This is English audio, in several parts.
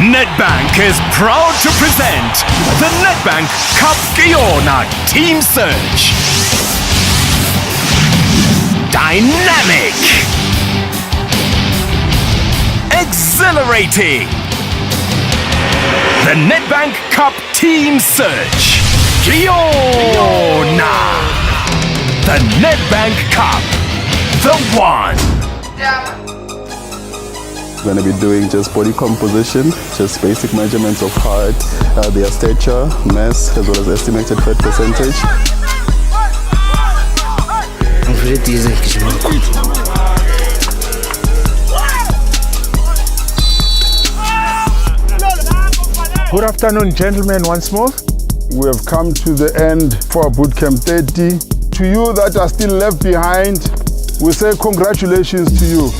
Nedbank is proud to present the Nedbank Cup Giona Team Search. Dynamic. Exhilarating. The Nedbank Cup Team Search. Giona. The Nedbank Cup. The one. We're going to be doing just body composition, just basic measurements of height, their stature, mass, as well as estimated fat percentage. Good afternoon, gentlemen, once more. We have come to the end for Bootcamp 30. To you that are still left behind, we say congratulations to you.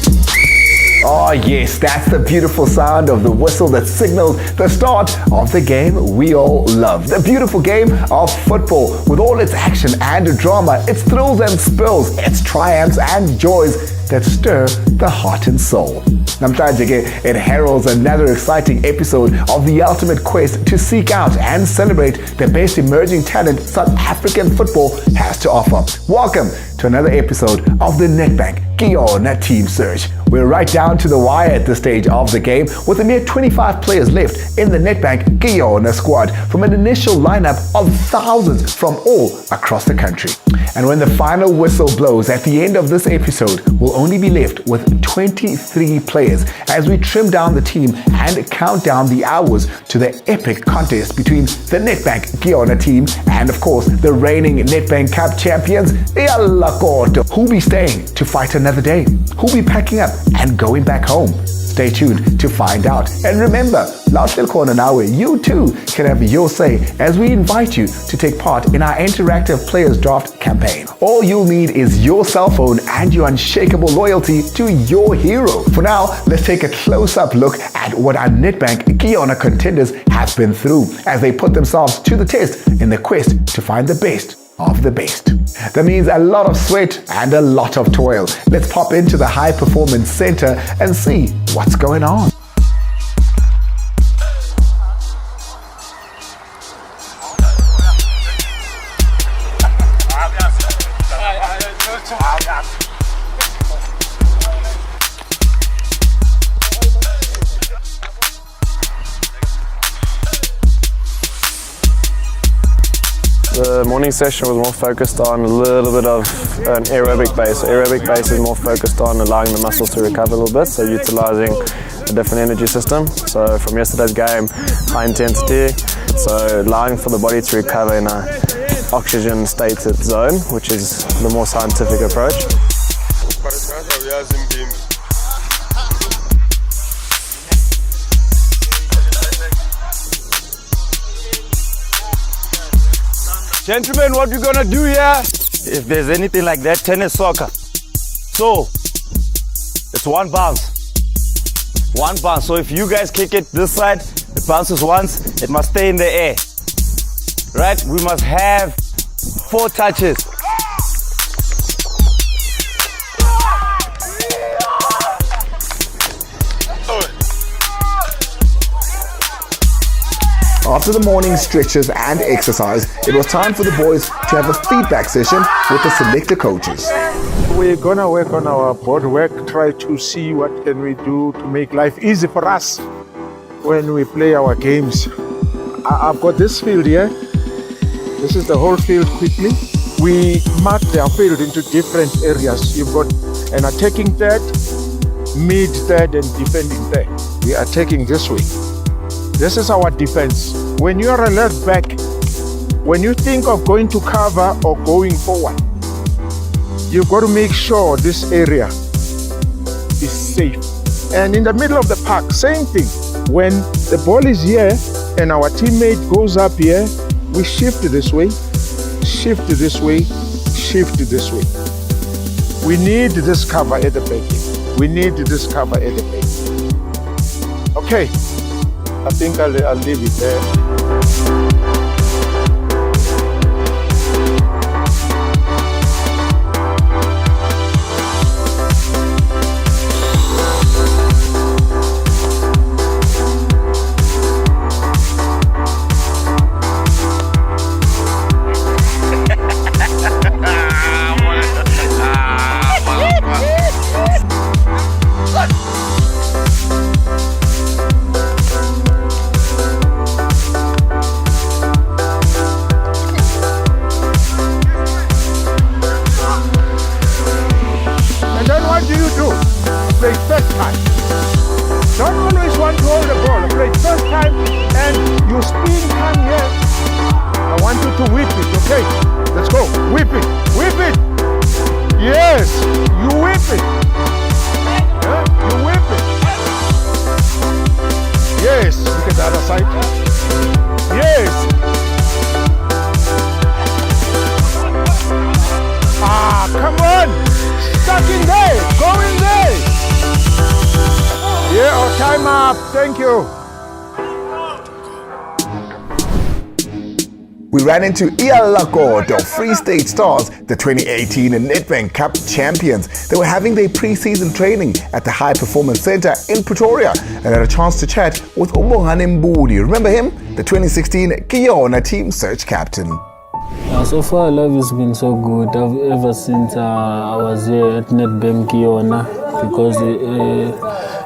Oh yes, that's the beautiful sound of the whistle that signals the start of the game we all love. The beautiful game of football with all its action and drama, its thrills and spills, its triumphs and joys that stir the heart and soul. Namhlanje, it heralds another exciting episode of the ultimate quest to seek out and celebrate the best emerging talent South African football has to offer. Welcome to another episode of the Nedbank Giona Team Search. We're right down to the wire at this stage of the game with a mere 25 players left in the Nedbank Giona squad from an initial lineup of thousands from all across the country. And when the final whistle blows at the end of this episode, we'll only be left with 23 players as we trim down the team and count down the hours to the epic contest between the Nedbank Giona team and, of course, the reigning Nedbank Cup champions, Koto, who'll be staying to fight another day, who'll be packing up and going back home. Stay tuned to find out. And remember, Lautel Corner now, where you too can have your say as we invite you to take part in our interactive Players Draft campaign. All you'll need is your cell phone and your unshakable loyalty to your hero. For now, let's take a close-up look at what our Nedbank Giona contenders have been through as they put themselves to the test in the quest to find the best of the best. That means a lot of sweat and a lot of toil. Let's pop into the High Performance Center and see what's going on. The morning session was more focused on a little bit of an aerobic base. Aerobic base is more focused on allowing the muscles to recover a little bit, so utilizing a different energy system. So from yesterday's game, high intensity, so allowing for the body to recover in a oxygen stated zone, which is the more scientific approach. Gentlemen, what we're gonna do here? If there's anything like that, tennis soccer. So, it's one bounce. One bounce. So if you guys kick it this side, it bounces once, it must stay in the air. Right? We must have 4 touches. After the morning stretches and exercise, it was time for the boys to have a feedback session with the selector coaches. We're gonna work on our board work, try to see what can we do to make life easy for us when we play our games. I've got this field here. This is the whole field quickly. We mark their field into different areas. You've got an attacking third, mid third, and defending third. We are attacking this way. This is our defense. When you are a left back, when you think of going to cover or going forward, you've got to make sure this area is safe. And in the middle of the park, same thing. When the ball is here and our teammate goes up here, we shift this way, shift this way, shift this way. We need this cover at the back. We need this cover at the back. Okay. I think I'll leave it there. played first time. Don't always want to hold the ball. Play first time and you spin come here. I want you to whip it, okay? Let's go. Whip it. Whip it. Yes, you whip it. Yeah, you whip it. Yes, look at the other side. Yes. Ah, come on. Stuck in there. Go in there. Yeah, our time up. Thank you. We ran into Ialakot of Free State Stars, the 2018 Nedbank Cup champions. They were having their pre-season training at the High Performance Center in Pretoria and had a chance to chat with Umbongane Mbudi. Remember him? The 2016 Kiona team search captain. So far, life has been so good ever since I was here at Nedbank Kiona, because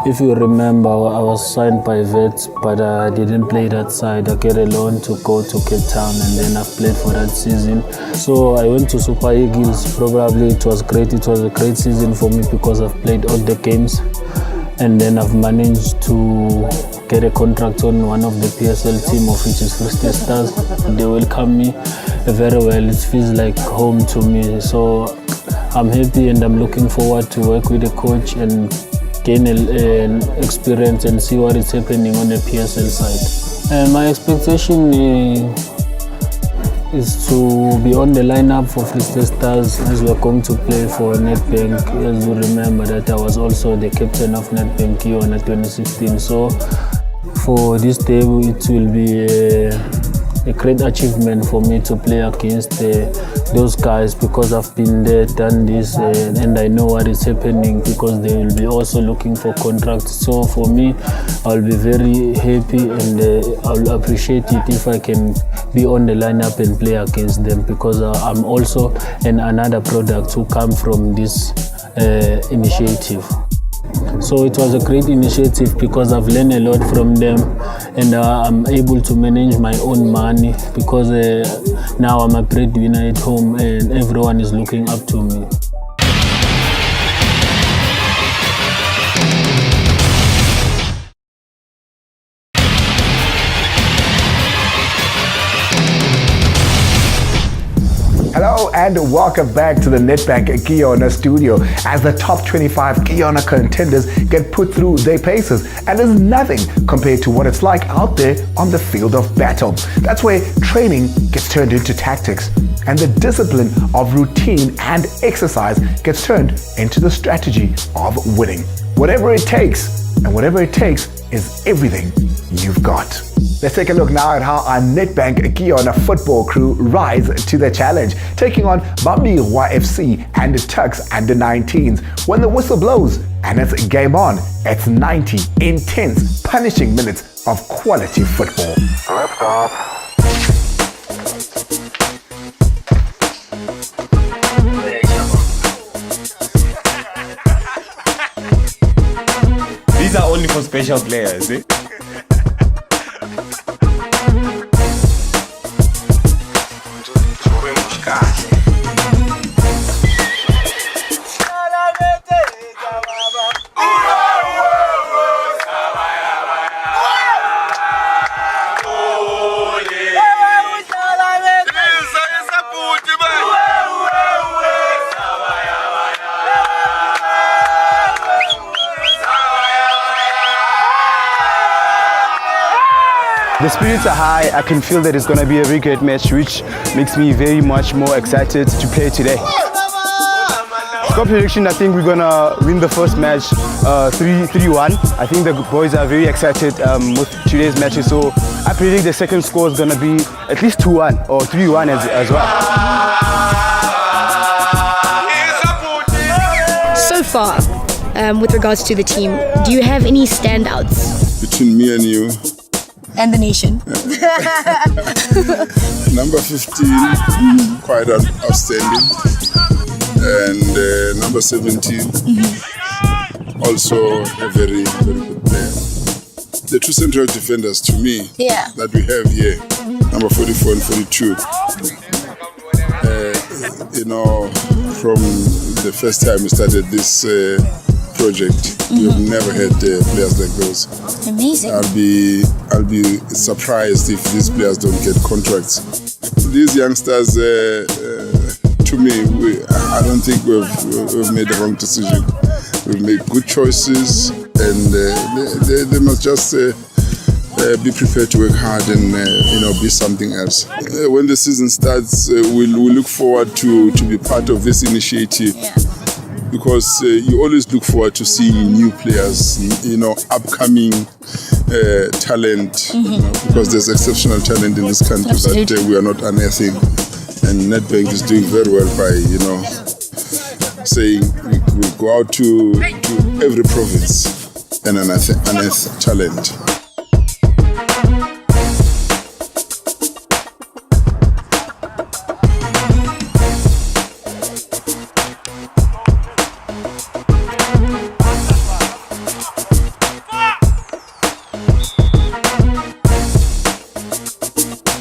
if you remember, I was signed by Vets, but I didn't play that side. I get a loan to go to Cape Town, and then I've played for that season. So I went to Super Eagles. Probably it was great. It was a great season for me because I've played all the games, and then I've managed to get a contract on one of the PSL team, of which is Free State Stars. They welcome me very well. It feels like home to me. So I'm happy, and I'm looking forward to work with the coach and gain an experience and see what is happening on the PSL side. And my expectation is to be on the lineup for Free State Stars as we're going to play for Nedbank. As you remember that I was also the captain of Nedbank Kiona 2016. So for this day, it will be a great achievement for me to play against those guys, because I've been there, done this, and I know what is happening, because they will be also looking for contracts. So for me, I'll be very happy, and I'll appreciate it if I can be on the lineup and play against them, because I'm also another product who come from this initiative. So it was a great initiative because I've learned a lot from them, and I'm able to manage my own money, because now I'm a breadwinner at home and everyone is looking up to me. Hello and welcome back to the Nedbank Kiona studio, as the top 25 Kiona contenders get put through their paces, and there's nothing compared to what it's like out there on the field of battle. That's where training gets turned into tactics, and the discipline of routine and exercise gets turned into the strategy of winning. Whatever it takes, and whatever it takes is everything you've got. Let's take a look now at how our Nedbank Kiona football crew rise to the challenge, taking on Bambirwa FC and the Tuks under-19s. When the whistle blows and it's game on, it's 90 intense, punishing minutes of quality football. Let's go. These are only for special players, eh? The spirits are high. I can feel that it's going to be a very great match, which makes me very much more excited to play today. Score prediction, I think we're going to win the first match 3-1. I think the boys are very excited with today's matches, so I predict the second score is going to be at least 2-1 or 3-1 as well. So far, with regards to the team, do you have any standouts? Between me and you. And the nation. Number 15, quite outstanding. And number 17, also a very, very good player. The two central defenders to me that we have here, number 44 and 42. From the first time we started this project. We have never had players like those. Amazing. I'll be surprised if these players don't get contracts. These youngsters, to me, I don't think we've made the wrong decision. We've made good choices, and they must just be prepared to work hard and be something else. When the season starts, we'll look forward to be part of this initiative. Yeah. Because you always look forward to seeing new players, upcoming talent, because there's exceptional talent in this country that we are not unearthing. And Nedbank is doing very well by, saying we go out to every province and unearth talent.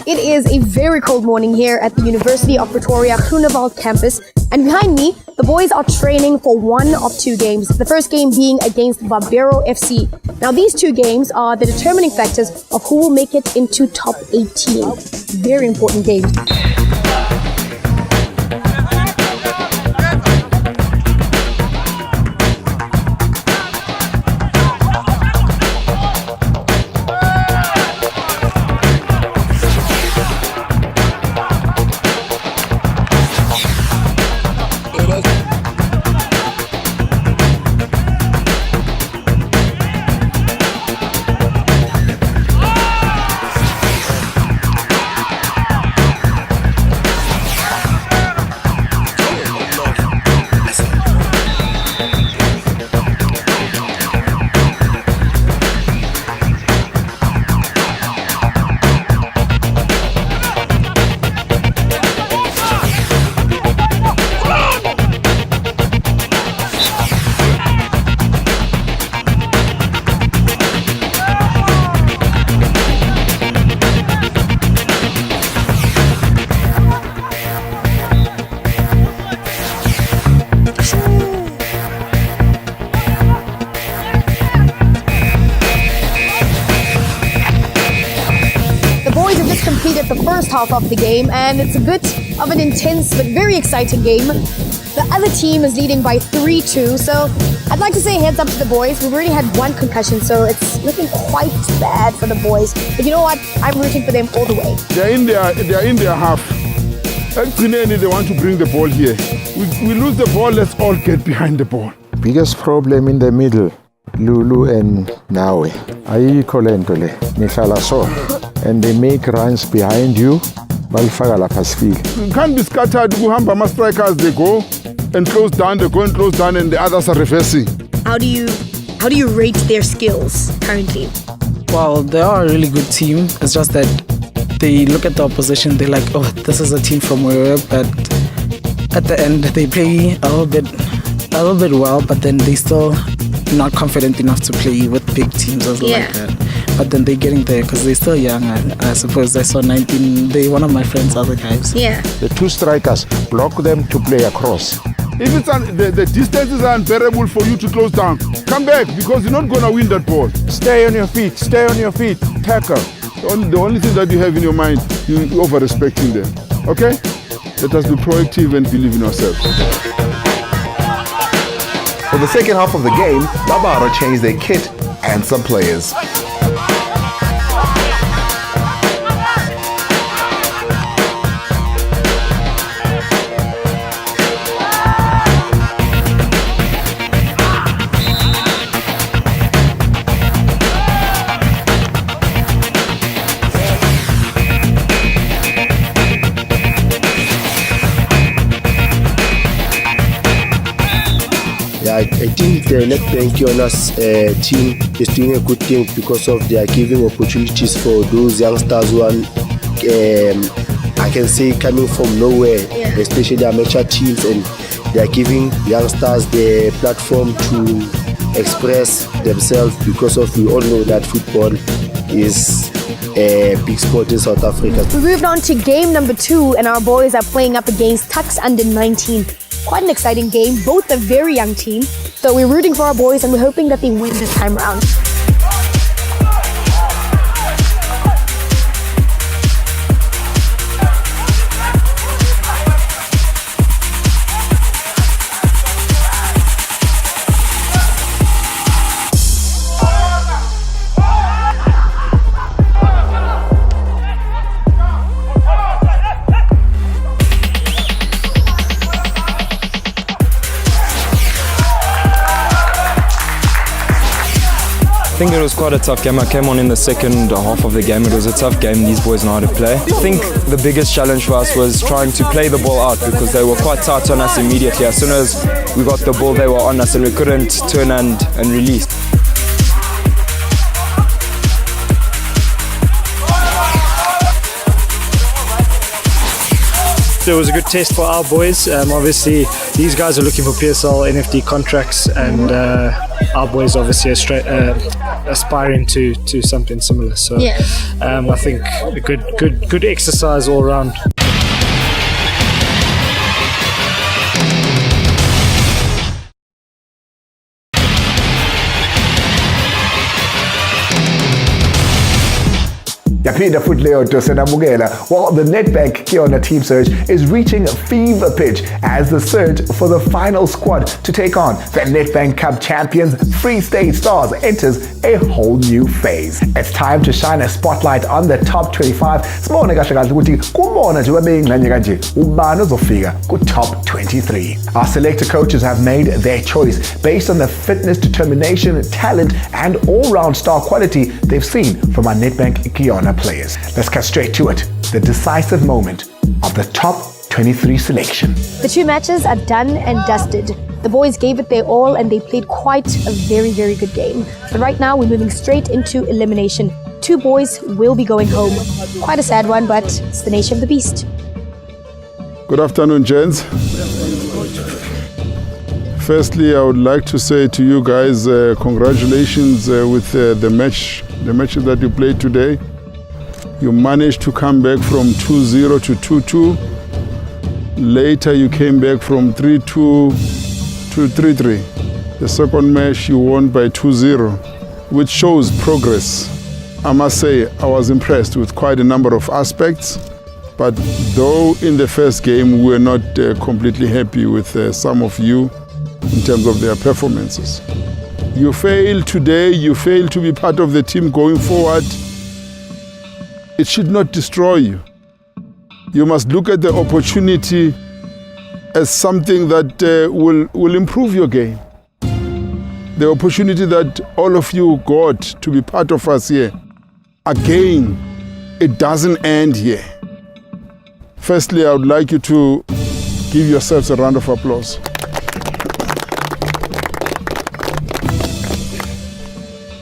It is a very cold morning here at the University of Pretoria Groenewald campus, and behind me, the boys are training for one of two games, the first game being against Barbero FC. Now these two games are the determining factors of who will make it into top 18. Very important games. Completed the first half of the game, and it's a bit of an intense but very exciting game. The other team is leading by 3-2, so I'd like to say heads up to the boys. We've already had one concussion, so it's looking quite bad for the boys. But you know what? I'm rooting for them all the way. They're in their half. Actually, they want to bring the ball here. We lose the ball, let's all get behind the ball. Biggest problem in the middle, Lulu and Nawe. Ayikho lento le, nihlala so. And they make runs behind you. You can't be scattered. Guhamba ma strikers, they go and close down, they go and close down, and the others are reversing. How do you rate their skills currently? Well, they are a really good team. It's just that they look at the opposition, they're like, oh, this is a team from where, but at the end they play a little bit well, but then they still not confident enough to play with big teams as like that. But then they're getting there because they're still young. I suppose I saw 19. They one of my friends, other guys. Yeah. The two strikers block them to play across. If it's the distances are unbearable for you to close down, come back because you're not gonna win that ball. Stay on your feet. Stay on your feet. Tackle. The only thing that you have in your mind, you over-respecting them. Okay? Let us be proactive and believe in ourselves. For the second half of the game, Barbero changed their kit and some players. I think the Nedbank team is doing a good thing because of they are giving opportunities for those youngsters who are, I can say, coming from nowhere, especially amateur teams, and they are giving youngsters the platform to express themselves because of we all know that football is a big sport in South Africa. We moved on to game number 2, and our boys are playing up against Tuks under 19. Quite an exciting game, both a very young team. So we're rooting for our boys and we're hoping that they win this time around. I think it was quite a tough game. I came on in the second half of the game. It was a tough game. These boys know how to play. I think the biggest challenge for us was trying to play the ball out because they were quite tight on us immediately. As soon as we got the ball, they were on us and we couldn't turn and release. It was a good test for our boys. Obviously, these guys are looking for PSL NFD contracts, and our boys obviously are aspiring to something similar. So, I think a good exercise all around. Well, the Nedbank Kiona team search is reaching fever pitch as the search for the final squad to take on the Nedbank Cup champions Free State Stars enters a whole new phase. It's time to shine a spotlight on the top 25. Top 23. Our selector coaches have made their choice based on the fitness, determination, talent, and all-round star quality they've seen from our Nedbank Kiona players. Let's cut straight to it. The decisive moment of the top 23 selection. The two matches are done and dusted. The boys gave it their all and they played quite a very, very good game. But right now we're moving straight into elimination. Two boys will be going home. Quite a sad one, but it's the nature of the beast. Good afternoon, gents. Firstly, I would like to say to you guys, congratulations with the matches that you played today. You managed to come back from 2-0 to 2-2. Later, you came back from 3-2 to 3-3. The second match, you won by 2-0, which shows progress. I must say, I was impressed with quite a number of aspects. But though in the first game, we were not completely happy with some of you in terms of their performances. You failed today, you failed to be part of the team going forward. It should not destroy you. You must look at the opportunity as something that will improve your game. The opportunity that all of you got to be part of us here. Again, it doesn't end here. Firstly, I would like you to give yourselves a round of applause.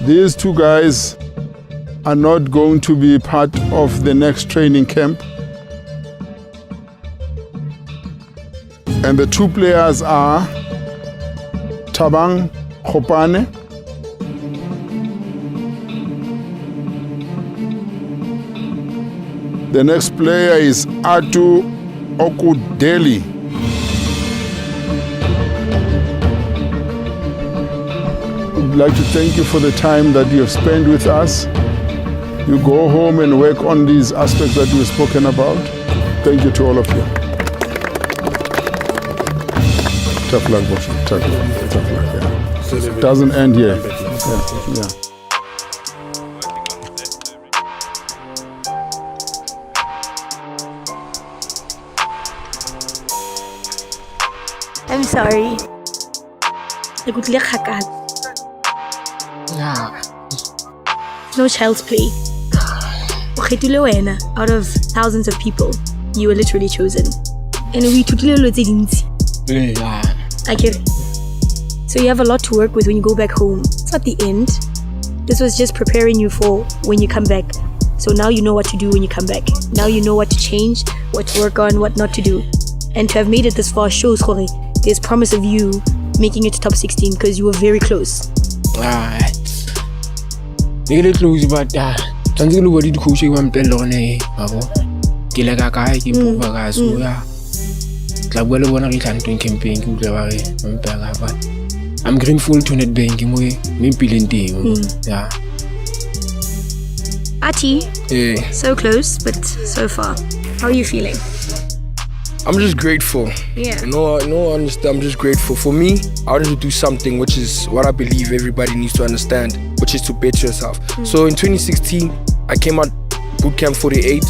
These two guys are not going to be part of the next training camp. And the two players are Tabang Khopane The next player is Atu Okudeli. I'd like to thank you for the time that you have spent with us. You go home and work on these aspects that we've spoken about. Thank you to all of you. Tough luck, boss. Tough luck, yeah. It doesn't end here. Yeah. I'm sorry. No child's play. Out of thousands of people, you were literally chosen. And we I get it. So you have a lot to work with when you go back home. It's not the end. This was just preparing you for when you come back. So now you know what to do when you come back. Now you know what to change, what to work on, what not to do. And to have made it this far shows, Jorge, there's promise of you making it to top 16 because you were very close. Close, but something nobody to coach you and tell on a Kilaka, so yeah. Club well one of the campaign to the I'm grateful to Nedbank. Yeah. Ati, Yeah. so close, but so far. How are you feeling? I'm just grateful. Yeah. No, understand. I'm just grateful. For me, I wanted to do something which is what I believe everybody needs to understand, which is to better yourself. So in 2016, I came out boot camp 48.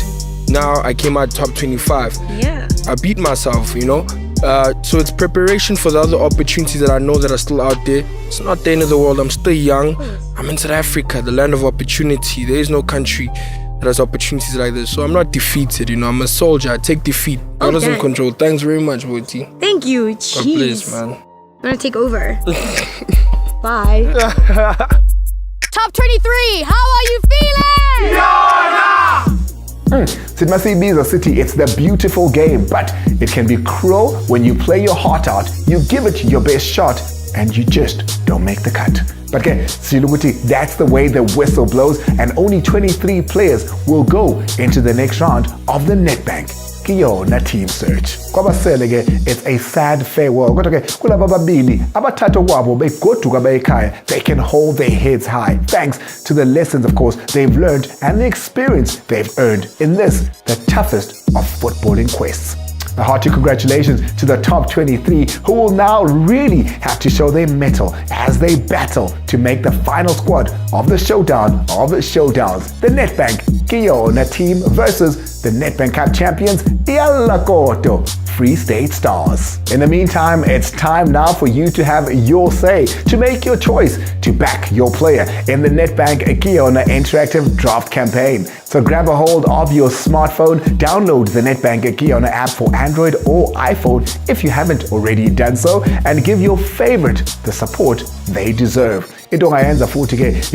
Now I came out top 25. Yeah. I beat myself, you know. So it's preparation for the other opportunities that I know that are still out there. It's not the end of the world. I'm still young. I'm in South Africa, the land of opportunity. There is no country that has opportunities like this. So I'm not defeated, you know. I'm a soldier. I take defeat. God doesn't control. Thanks very much, Woti. Thank you. God Jeez. bless, man. I'm gonna take over. Bye. Top 23, how are you feeling? Sidmasibi is a city, it's the beautiful game, but it can be cruel when you play your heart out, you give it your best shot, and you just don't make the cut. But okay, Silubuti, that's the way the whistle blows, and only 23 players will go into the next round of the Nedbank Kiona Team Search. Kwabaseleke, it's a sad farewell. Kodwa ke kulaba babili abathatha kwabo begoduka bayikhaya, they can hold their heads high thanks to the lessons, of course, they've learned and the experience they've earned in this, the toughest of footballing quests. A hearty congratulations to the top 23 who will now really have to show their mettle as they battle to make the final squad of the showdown of showdowns. The Nedbank Kiona team versus the Nedbank Cup champions Ialakoto Free State Stars. In the meantime, it's time now for you to have your say, to make your choice, to back your player in the Nedbank Kiona interactive draft campaign. So grab a hold of your smartphone, download the Nedbank Kiona app for Android or iPhone if you haven't already done so, and give your favorite the support they deserve. You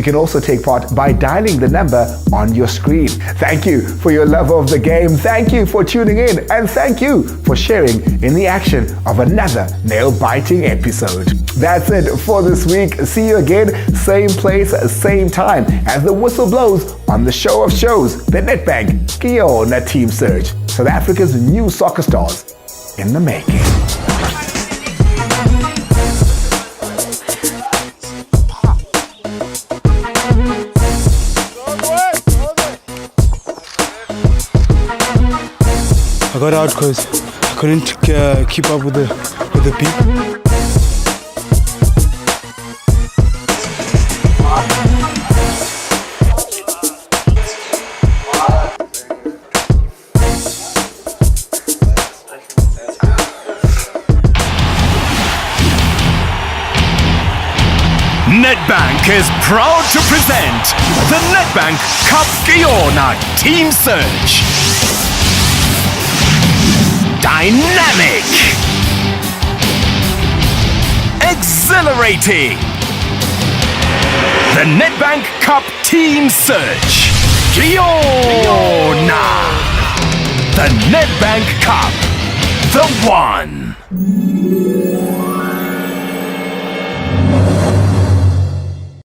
can also take part by dialing the number on your screen. Thank you for your love of the game. Thank you for tuning in, and thank you for sharing in the action of another nail-biting episode. That's it for this week. See you again, same place, same time, as the whistle blows on the show of shows, the Nedbank Kiona Team Search. South Africa's new soccer stars in the making. I got out because I couldn't keep up with the people. Nedbank is proud to present the Nedbank Cup Kiona Team Search. Dynamic, exhilarating, the Nedbank Cup Team Search. Kiona, the Nedbank Cup, the one.